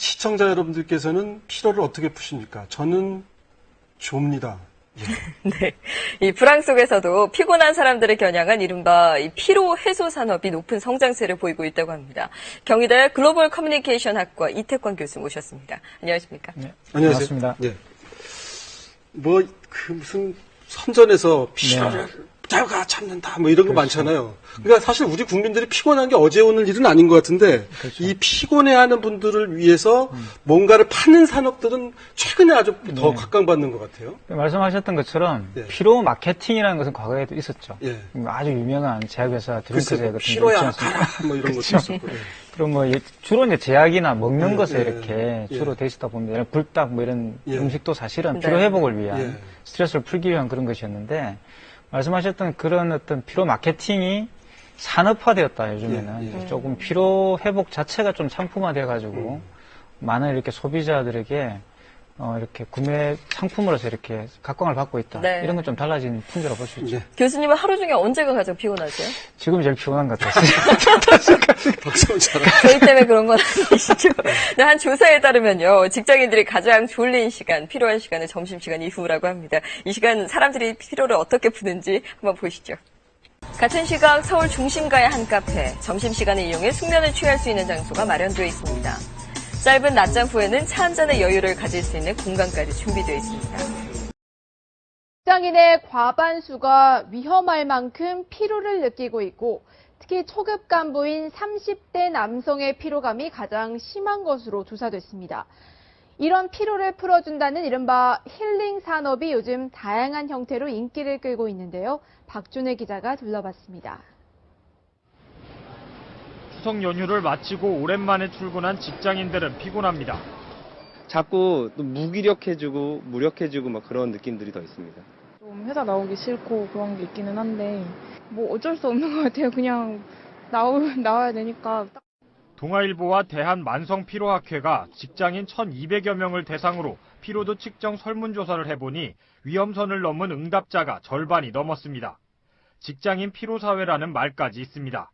시청자 여러분들께서는 피로를 어떻게 푸십니까? 저는 좁니다. 네. 이 불황 속에서도 피곤한 사람들을 겨냥한 이른바 이 피로 해소 산업이 높은 성장세를 보이고 있다고 합니다. 경희대 글로벌 커뮤니케이션 학과 이태권 교수 모셨습니다. 안녕하십니까? 네. 안녕하세요. 반갑습니다. 네. 무슨 선전에서 피로를 자가 참는다 뭐 이런 거 많잖아요. 그러니까 사실 우리 국민들이 피곤한 게 어제 오늘 일은 아닌 것 같은데 그렇죠. 이 피곤해하는 분들을 위해서 뭔가를 파는 산업들은 최근에 아주 더 각광받는 것 같아요. 말씀하셨던 것처럼 네. 피로 마케팅이라는 것은 과거에도 있었죠. 예. 아주 유명한 제약회사 드링크제약 글쎄, 같은 게 피로야 있지 않습니까? 가라 뭐 이런 것도 있었고. 예. 그럼 뭐 주로 이제 제약이나 먹는 예, 것에 예, 이렇게 예. 주로 돼 있었다 보면 이런 불닭 뭐 이런 예. 음식도 사실은 네. 피로 회복을 위한 예. 스트레스를 풀기 위한 그런 것이었는데 말씀하셨던 그런 어떤 피로 마케팅이 산업화되었다 요즘에는 예, 예. 조금 피로 회복 자체가 좀 상품화돼 가지고 많은 이렇게 소비자들에게 이렇게 구매 상품으로서 이렇게 각광을 받고 있다. 네. 이런 건 좀 달라진 풍조라 볼 수 있죠. 예. 교수님은 하루 중에 언제가 가장 피곤하세요? 지금 제일 피곤한 것 같았어요. 박수원 잘 저희 때문에 그런 건 아니시죠? 네, 한 조사에 따르면요. 직장인들이 가장 졸린 시간, 피로한 시간은 점심시간 이후라고 합니다. 이 시간 사람들이 피로를 어떻게 푸는지 한번 보시죠. 같은 시각 서울 중심가의 한 카페, 점심시간을 이용해 숙면을 취할 수 있는 장소가 마련되어 있습니다. 짧은 낮잠 후에는 차 한 잔의 여유를 가질 수 있는 공간까지 준비되어 있습니다. 직장인의 과반수가 위험할 만큼 피로를 느끼고 있고 특히 초급 간부인 30대 남성의 피로감이 가장 심한 것으로 조사됐습니다. 이런 피로를 풀어준다는 이른바 힐링 산업이 요즘 다양한 형태로 인기를 끌고 있는데요. 박준혜 기자가 둘러봤습니다. 추석 연휴를 마치고 오랜만에 출근한 직장인들은 피곤합니다. 자꾸 또 무기력해지고 무력해지고 막 그런 느낌들이 더 있습니다. 좀 회사 나오기 싫고 그런 게 있기는 한데 뭐 어쩔 수 없는 것 같아요. 그냥 나와야 되니까. 동아일보와 대한만성피로학회가 직장인 1,200여 명을 대상으로 피로도 측정 설문조사를 해보니 위험선을 넘은 응답자가 절반이 넘었습니다. 직장인 피로사회라는 말까지 있습니다.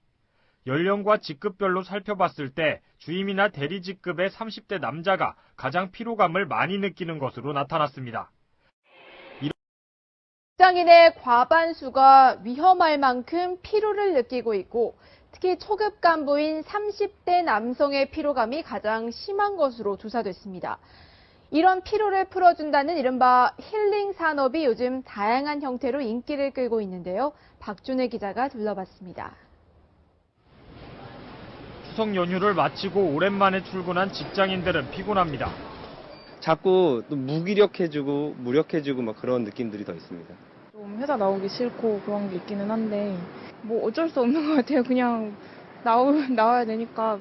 연령과 직급별로 살펴봤을 때 주임이나 대리 직급의 30대 남자가 가장 피로감을 많이 느끼는 것으로 나타났습니다. 직장인의 과반수가 위험할 만큼 피로를 느끼고 있고 특히 초급 간부인 30대 남성의 피로감이 가장 심한 것으로 조사됐습니다. 이런 피로를 풀어준다는 이른바 힐링 산업이 요즘 다양한 형태로 인기를 끌고 있는데요. 박준혜 기자가 둘러봤습니다. 추석 연휴를 마치고 오랜만에 출근한 직장인들은 피곤합니다. 자꾸 또 무기력해지고 무력해지고 막 그런 느낌들이 더 있습니다. 좀 회사 나오기 싫고 그런 게 있기는 한데 뭐 어쩔 수 없는 것 같아요. 그냥 나와야 되니까.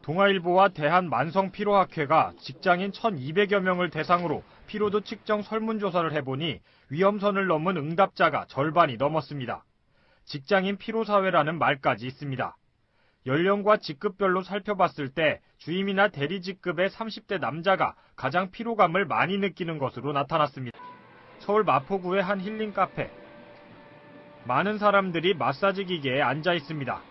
동아일보와 대한만성피로학회가 직장인 1,200여 명을 대상으로 피로도 측정 설문조사를 해보니 위험선을 넘은 응답자가 절반이 넘었습니다. 직장인 피로사회라는 말까지 있습니다. 연령과 직급별로 살펴봤을 때 주임이나 대리 직급의 30대 남자가 가장 피로감을 많이 느끼는 것으로 나타났습니다. 서울 마포구의 한 힐링 카페. 많은 사람들이 마사지 기계에 앉아 있습니다.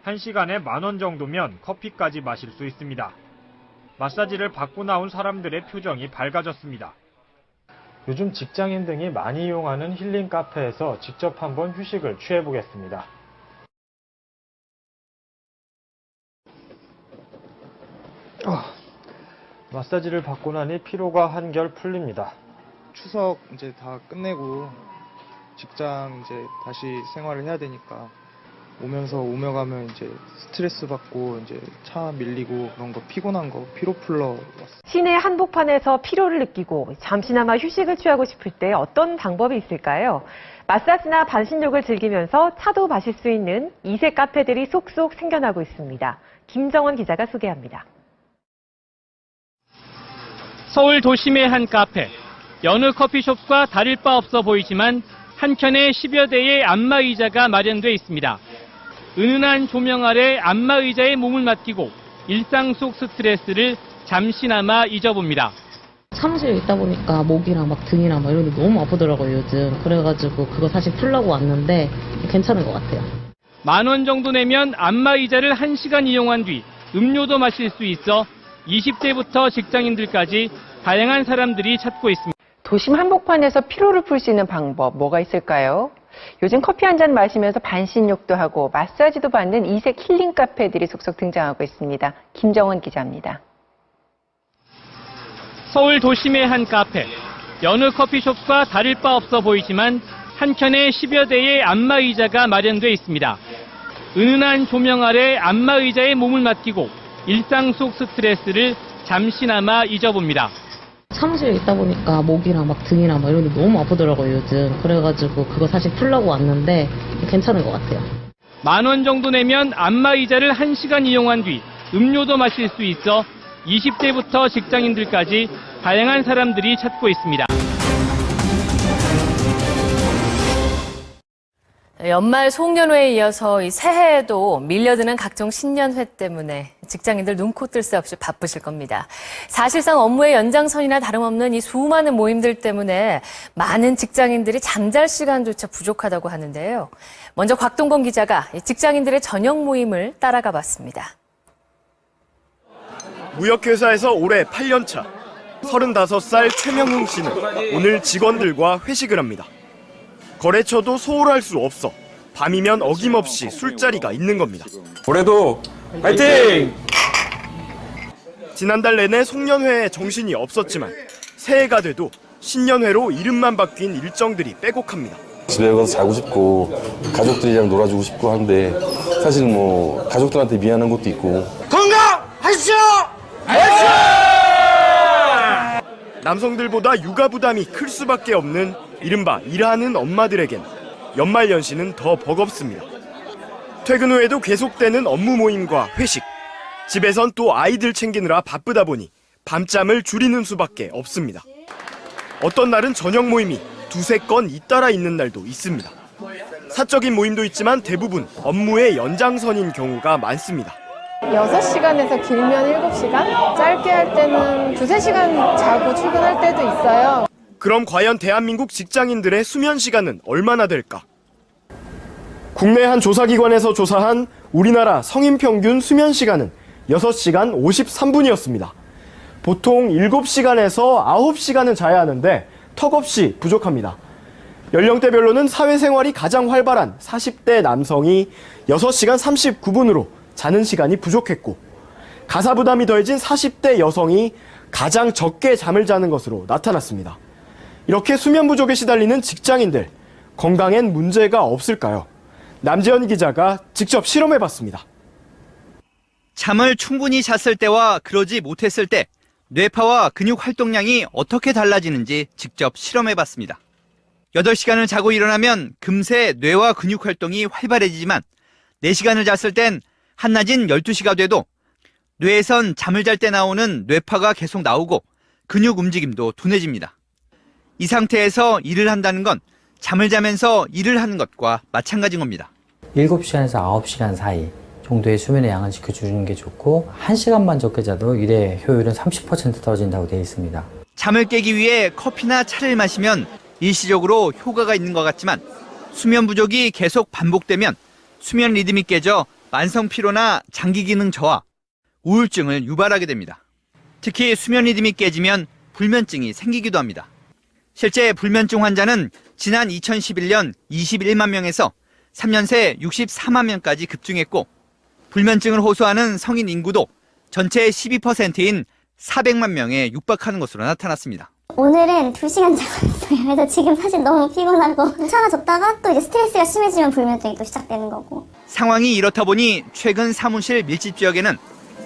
1시간에 10,000원 정도면 커피까지 마실 수 있습니다. 마사지를 받고 나온 사람들의 표정이 밝아졌습니다. 요즘 직장인 등이 많이 이용하는 힐링 카페에서 직접 한번 휴식을 취해보겠습니다. 마사지를 받고 나니 피로가 한결 풀립니다. 추석 이제 다 끝내고 직장 이제 다시 생활을 해야 되니까 오며 가면 이제 스트레스 받고 이제 차 밀리고 그런 거 피곤한 거 피로 풀러 왔어요. 시내 한복판에서 피로를 느끼고 잠시나마 휴식을 취하고 싶을 때 어떤 방법이 있을까요? 마사지나 반신욕을 즐기면서 차도 마실 수 있는 2세 카페들이 속속 생겨나고 있습니다. 김정원 기자가 소개합니다. 서울 도심의 한 카페. 여느 커피숍과 다를 바 없어 보이지만 한켠에 10여 대의 안마의자가 마련돼 있습니다. 은은한 조명 아래 안마의자에 몸을 맡기고 일상 속 스트레스를 잠시나마 잊어봅니다. 사무실에 있다 보니까 목이랑 막 등이랑 막 이런 게 너무 아프더라고요, 요즘. 그래가지고 그거 사실 풀려고 왔는데 괜찮은 것 같아요. 10,000원 정도 내면 안마의자를 1시간 이용한 뒤 음료도 마실 수 있어 20대부터 직장인들까지 다양한 사람들이 찾고 있습니다. 도심 한복판에서 피로를 풀 수 있는 방법 뭐가 있을까요? 요즘 커피 한 잔 마시면서 반신욕도 하고 마사지도 받는 이색 힐링 카페들이 속속 등장하고 있습니다. 김정은 기자입니다. 서울 도심의 한 카페. 여느 커피숍과 다를 바 없어 보이지만 한켠에 10여 대의 안마의자가 마련돼 있습니다. 은은한 조명 아래 안마의자에 몸을 맡기고 일상 속 스트레스를 잠시나마 잊어봅니다. 사무실에 있다 보니까 목이랑 막 등이랑 막 이런 데 너무 아프더라고요, 요즘. 그래가지고 그거 사실 풀려고 왔는데 괜찮은 것 같아요. 10,000원 정도 내면 안마의자를 1시간 이용한 뒤 음료도 마실 수 있어 20대부터 직장인들까지 다양한 사람들이 찾고 있습니다. 연말 송년회에 이어서 이 새해에도 밀려드는 각종 신년회 때문에 직장인들 눈코 뜰 새 없이 바쁘실 겁니다. 사실상 업무의 연장선이나 다름없는 이 수많은 모임들 때문에 많은 직장인들이 잠잘 시간조차 부족하다고 하는데요. 먼저 곽동건 기자가 직장인들의 저녁 모임을 따라가 봤습니다. 무역회사에서 올해 8년차 35살 최명웅 씨는 오늘 직원들과 회식을 합니다. 거래처도 소홀할 수 없어 밤이면 어김없이 술자리가 있는 겁니다. 올해도 화이팅! 지난달 내내 송년회에 정신이 없었지만 새해가 돼도 신년회로 이름만 바뀐 일정들이 빼곡합니다. 집에 가서 자고 싶고 가족들이랑 놀아주고 싶고 한데 사실 뭐 가족들한테 미안한 것도 있고. 건강하십시오! 남성들보다 육아 부담이 클 수밖에 없는 이른바 일하는 엄마들에겐 연말연시는 더 버겁습니다. 퇴근 후에도 계속되는 업무 모임과 회식, 집에선 또 아이들 챙기느라 바쁘다 보니 밤잠을 줄이는 수밖에 없습니다. 어떤 날은 저녁 모임이 2-3건 잇따라 있는 날도 있습니다. 사적인 모임도 있지만 대부분 업무의 연장선인 경우가 많습니다. 6시간에서 길면 7시간? 짧게 할 때는 2-3시간 자고 출근할 때도 있어요. 그럼 과연 대한민국 직장인들의 수면 시간은 얼마나 될까? 국내 한 조사기관에서 조사한 우리나라 성인 평균 수면 시간은 6시간 53분이었습니다. 보통 7시간에서 9시간은 자야 하는데 턱없이 부족합니다. 연령대별로는 사회생활이 가장 활발한 40대 남성이 6시간 39분으로 자는 시간이 부족했고, 가사 부담이 더해진 40대 여성이 가장 적게 잠을 자는 것으로 나타났습니다. 이렇게 수면 부족에 시달리는 직장인들, 건강엔 문제가 없을까요? 남지현 기자가 직접 실험해봤습니다. 잠을 충분히 잤을 때와 그러지 못했을 때 뇌파와 근육 활동량이 어떻게 달라지는지 직접 실험해봤습니다. 8시간을 자고 일어나면 금세 뇌와 근육 활동이 활발해지지만 4시간을 잤을 땐 한낮인 12시가 돼도 뇌에선 잠을 잘 때 나오는 뇌파가 계속 나오고 근육 움직임도 둔해집니다. 이 상태에서 일을 한다는 건 잠을 자면서 일을 하는 것과 마찬가지인 겁니다. 7시간에서 9시간 사이 정도의 수면의 양을 지켜주는 게 좋고 1시간만 적게 자도 일의 효율은 30% 떨어진다고 되어 있습니다. 잠을 깨기 위해 커피나 차를 마시면 일시적으로 효과가 있는 것 같지만 수면 부족이 계속 반복되면 수면 리듬이 깨져 만성 피로나 장기 기능 저하, 우울증을 유발하게 됩니다. 특히 수면 리듬이 깨지면 불면증이 생기기도 합니다. 실제 불면증 환자는 지난 2011년 21만 명에서 3년 새 64만 명까지 급증했고, 불면증을 호소하는 성인 인구도 전체의 12%인 400만 명에 육박하는 것으로 나타났습니다. 오늘은 2시간 자고 있어요. 그래서 지금 사실 너무 피곤하고 괜찮아졌다가 또 이제 스트레스가 심해지면 불면증이 또 시작되는 거고. 상황이 이렇다 보니 최근 사무실 밀집 지역에는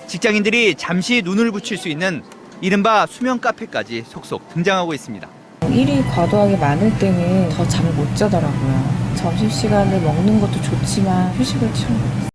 직장인들이 잠시 눈을 붙일 수 있는 이른바 수면 카페까지 속속 등장하고 있습니다. 일이 과도하게 많을 때는 더 잠을 못 자더라고요. 점심시간을 먹는 것도 좋지만 휴식을 취하고 있어요.